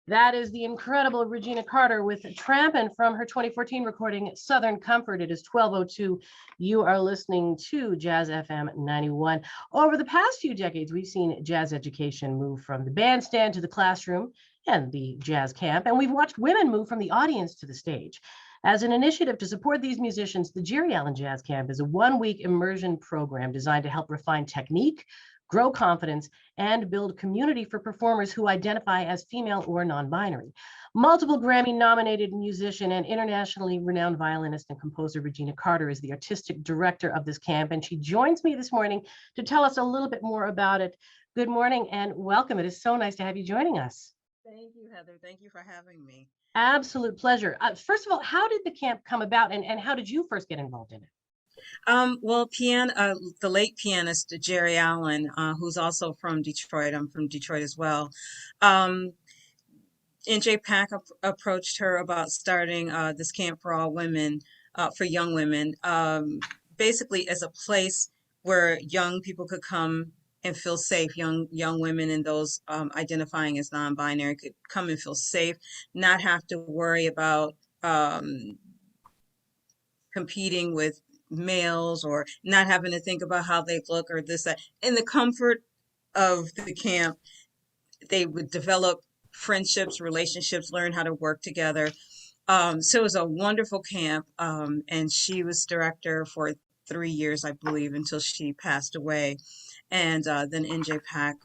That is the incredible Regina Carter with Trampin' from her 2014 recording, Southern Comfort. It is 12:02. You are listening to Jazz FM 91. Over the past few decades, we've seen jazz education move from the bandstand to the classroom and the jazz camp, and we've watched women move from the audience to the stage. As an initiative to support these musicians, the Geri Allen Jazz Camp is a one-week immersion program designed to help refine technique, grow confidence, and build community for performers who identify as female or non-binary. Multiple Grammy-nominated musician and internationally renowned violinist and composer Regina Carter is the artistic director of this camp, and she joins me this morning to tell us a little bit more about it. Good morning and welcome. It is so nice to have you joining us. Thank you, Heather. Thank you for having me. Absolute pleasure. First of all, how did the camp come about, and how did you first get involved in it? Well, the late pianist Geri Allen, who's also from Detroit. I'm from Detroit as well. Um, NJ Pack approached her about starting this camp for all women, for young women, basically as a place where young people could come and feel safe. Young women and those identifying as non-binary could come and feel safe, not have to worry about competing with males or not having to think about how they look or this, that. In the comfort of the camp, they would develop friendships, relationships, learn how to work together. So it was a wonderful camp. And she was director for 3 years, I believe, until she passed away. And then NJ Pack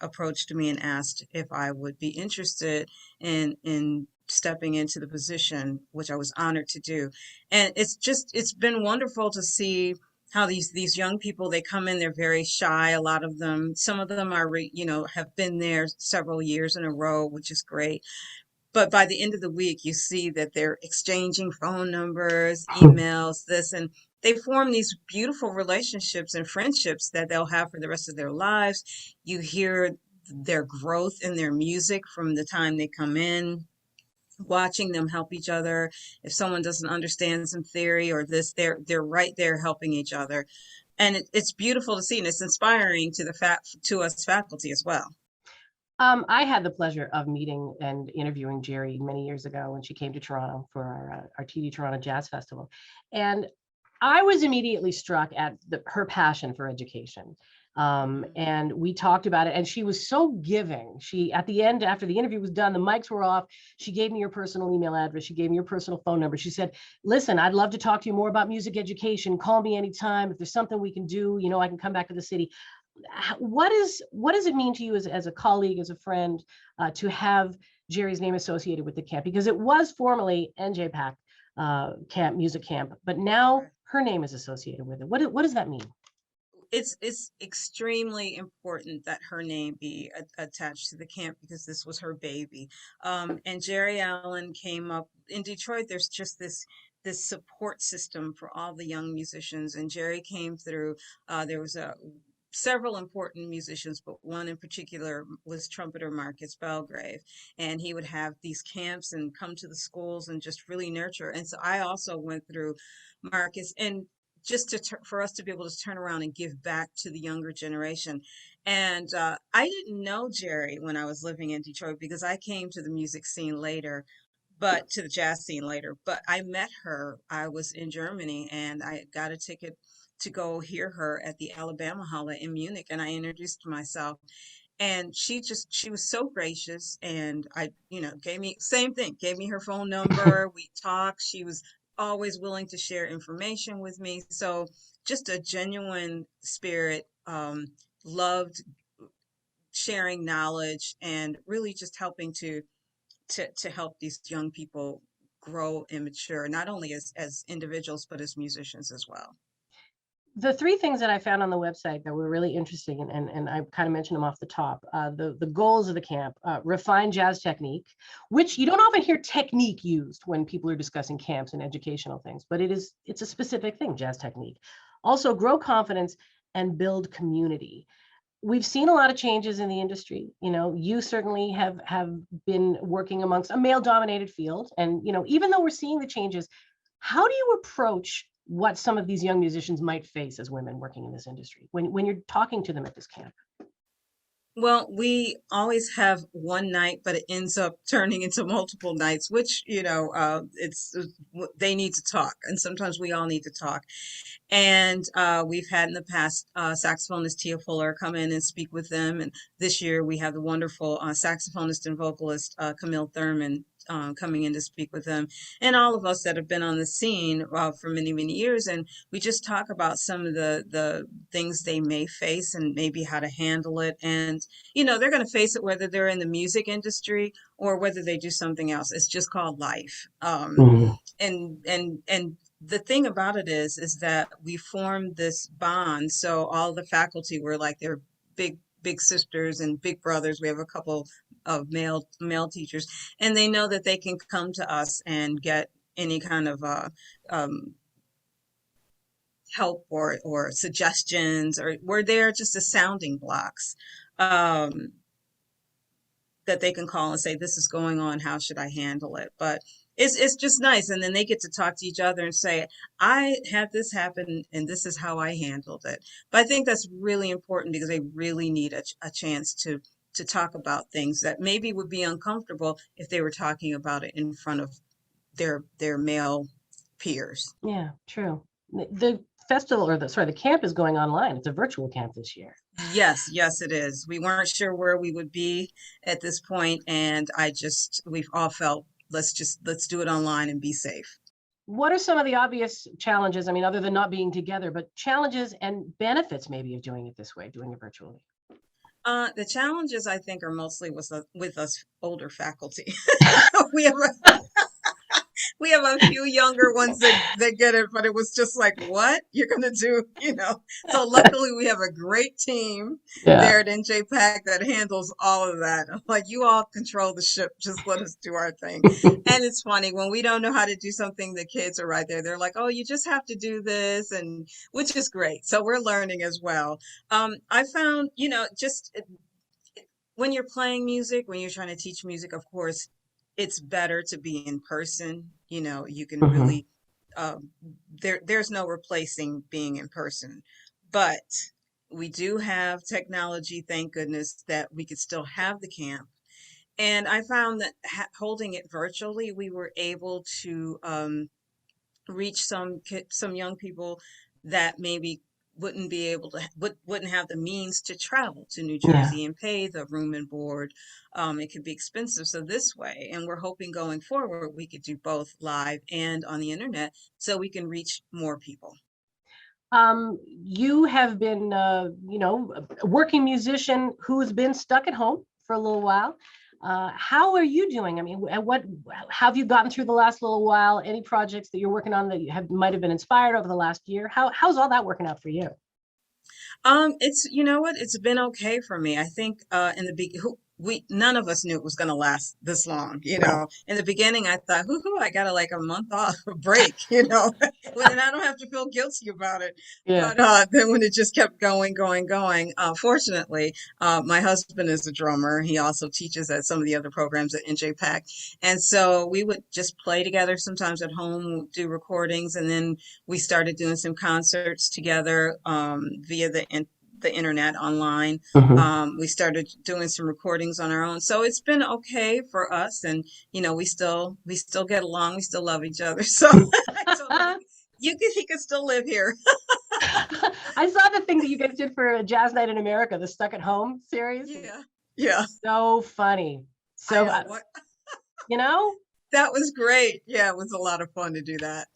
approached me and asked if I would be interested in stepping into the position, which I was honored to do. And it's been wonderful to see how these young people, they come in, they're very shy, a lot of them. Some of them are have been there several years in a row, which is great. But by the end of the week, you see that they're exchanging phone numbers, emails, this, and they form these beautiful relationships and friendships that they'll have for the rest of their lives. You hear their growth in their music from the time they come in, watching them help each other. If someone doesn't understand some theory or this, they're right there helping each other. And it's beautiful to see, and it's inspiring to us faculty as well. I had the pleasure of meeting and interviewing Geri many years ago when she came to Toronto for our TD Toronto Jazz Festival. And I was immediately struck at her passion for education. And we talked about it, and she was so giving. She, at the end, after the interview was done, the mics were off, she gave me her personal email address, she gave me her personal phone number. She said, listen, I'd love to talk to you more about music education. Call me anytime. If there's something we can do, I can come back to the city. What does it mean to you as a colleague, as a friend, to have Geri's name associated with the camp? Because it was formerly NJ Pack camp, music camp, but now her name is associated with it. What does that mean? It's extremely important that her name be attached to the camp because this was her baby. And Geri Allen came up in Detroit. There's just this support system for all the young musicians, and Geri came through. There was several important musicians, but one in particular was trumpeter Marcus Belgrave, and he would have these camps and come to the schools and just really nurture. And so I also went through Marcus, and just for us to be able to turn around and give back to the younger generation. And I didn't know Geri when I was living in Detroit because I came to the music scene later, but to the jazz scene later. But I met her. I was in Germany and I got a ticket to go hear her at the Alabama Hall in Munich, and I introduced myself. And she was so gracious, and gave me her phone number. We talked. She was always willing to share information with me. So just a genuine spirit, loved sharing knowledge and really just helping to help these young people grow and mature, not only as individuals, but as musicians as well. The three things that I found on the website that were really interesting, and I kind of mentioned them off the top, the goals of the camp: refine jazz technique, which you don't often hear technique used when people are discussing camps and educational things, but it's a specific thing, jazz technique. Also, grow confidence and build community. We've seen a lot of changes in the industry. You certainly have been working amongst a male-dominated field, and even though we're seeing the changes, how do you approach what some of these young musicians might face as women working in this industry when you're talking to them at this camp? Well, we always have one night, but it ends up turning into multiple nights, which, they need to talk. And sometimes we all need to talk. And we've had in the past saxophonist Tia Fuller come in and speak with them. And this year we have the wonderful saxophonist and vocalist Camille Thurman coming in to speak with them. And all of us that have been on the scene for many, many years. And we just talk about some of the things they may face and maybe how to handle it. And, they're going to face it whether they're in the music industry or whether they do something else. It's just called life. Mhm. And the thing about it is that we formed this bond. So all the faculty were like they're big sisters and big brothers. We have a couple of male teachers, and they know that they can come to us and get any kind of um, help or suggestions, or we're there just as sounding blocks. Um, that they can call and say, this is going on, how should I handle it? But it's just nice. And then they get to talk to each other and say, I had this happen and this is how I handled it. But I think that's really important because they really need a chance to talk about things that maybe would be uncomfortable if they were talking about it in front of their male peers. Yeah, true. The festival, or the camp is going online. It's a virtual camp this year. Yes, yes, it is. We weren't sure where we would be at this point, and we've all felt let's do it online and be safe. What are some of the obvious challenges? I mean, other than not being together, but challenges and benefits maybe of doing it this way, doing it virtually. The challenges I think are mostly with us older faculty. We have we have a few younger ones that get it, but it was just like, what you're gonna do, So luckily we have a great team Yeah. there at NJPAC that handles all of that. I'm like, you all control the ship, just let us do our thing. And it's funny when we don't know how to do something, the kids are right there. They're like, oh, you just have to do this, and which is great. So we're learning as well. I found, just when you're playing music, when you're trying to teach music, of course, it's better to be in person. You can Hmm. really, um, there's no replacing being in person. But we do have technology, thank goodness, that we could still have the camp. And I found that holding it virtually, we were able to reach some young people that maybe wouldn't be able to wouldn't have the means to travel to New Yeah. Jersey and pay the room and board. It could be expensive. So this way, and we're hoping going forward, we could do both live and on the internet so we can reach more people. You have been, a working musician who's been stuck at home for a little while. How are you doing? I mean, how have you gotten through the last little while? Any projects that you're working on that might have been inspired over the last year? How's all that working out for you? It's you know what, it's been okay for me. I think in the big we none of us knew it was going to last this long. No. In the beginning, I thought, hoo, I got to like a month off, a break. Well, then I don't have to feel guilty about it. Yeah. But then when it just kept going, fortunately, my husband is a drummer. He also teaches at some of the other programs at NJPAC, and so we would just play together sometimes at home, do recordings, and then we started doing some concerts together via the internet online. Hmm. We started doing some recordings on our own, so it's been okay for us. And we still get along. We still love each other. So I told him he could still live here. I saw the thing that you guys did for a Jazz Night in America, the Stuck at Home series. Yeah, yeah. So funny. I So, know what you know, that was great. Yeah, it was a lot of fun to do that.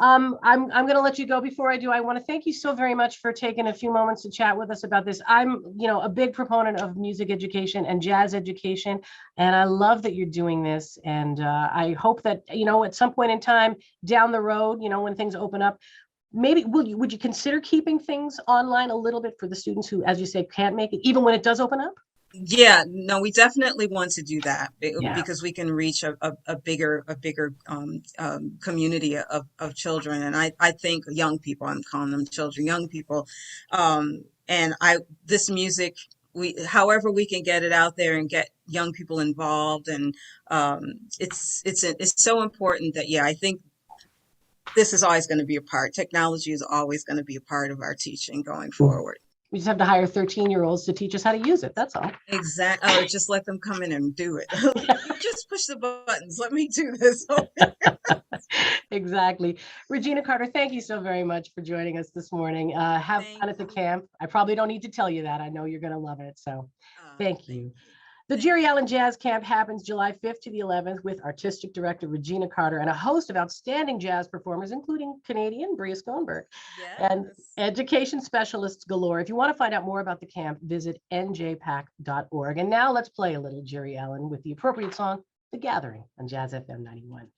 I'm going to let you go. Before I do, I want to thank you so very much for taking a few moments to chat with us about this. I'm, a big proponent of music education and jazz education, and I love that you're doing this. And I hope that, at some point in time down the road, when things open up, maybe would you consider keeping things online a little bit for the students who, as you say, can't make it, even when it does open up? Yeah, no, we definitely want to do that Yeah. because we can reach a bigger community of children. And I think young people, I'm calling them children, young people. And this music, however we can get it out there and get young people involved. And it's so important that, yeah, I think this is always going to be a part. Technology is always going to be a part of our teaching going forward. We just have to hire 13-year-olds to teach us how to use it. That's all. Exactly. Or just let them come in and do it. You just push the buttons. Let me do this. Exactly. Regina Carter, thank you so very much for joining us this morning. Have Thank fun at the you. camp. I probably don't need to tell you that. I know you're going to love it. So thank Thank you. you. The Thank Geri you. Allen Jazz Camp happens July 5th to the 11th with artistic director Regina Carter and a host of outstanding jazz performers, including Canadian Bria Schoenberg and Yes. education specialists galore. If you want to find out more about the camp, visit njpac.org. And now let's play a little Geri Allen with the appropriate song, The Gathering, on Jazz FM 91.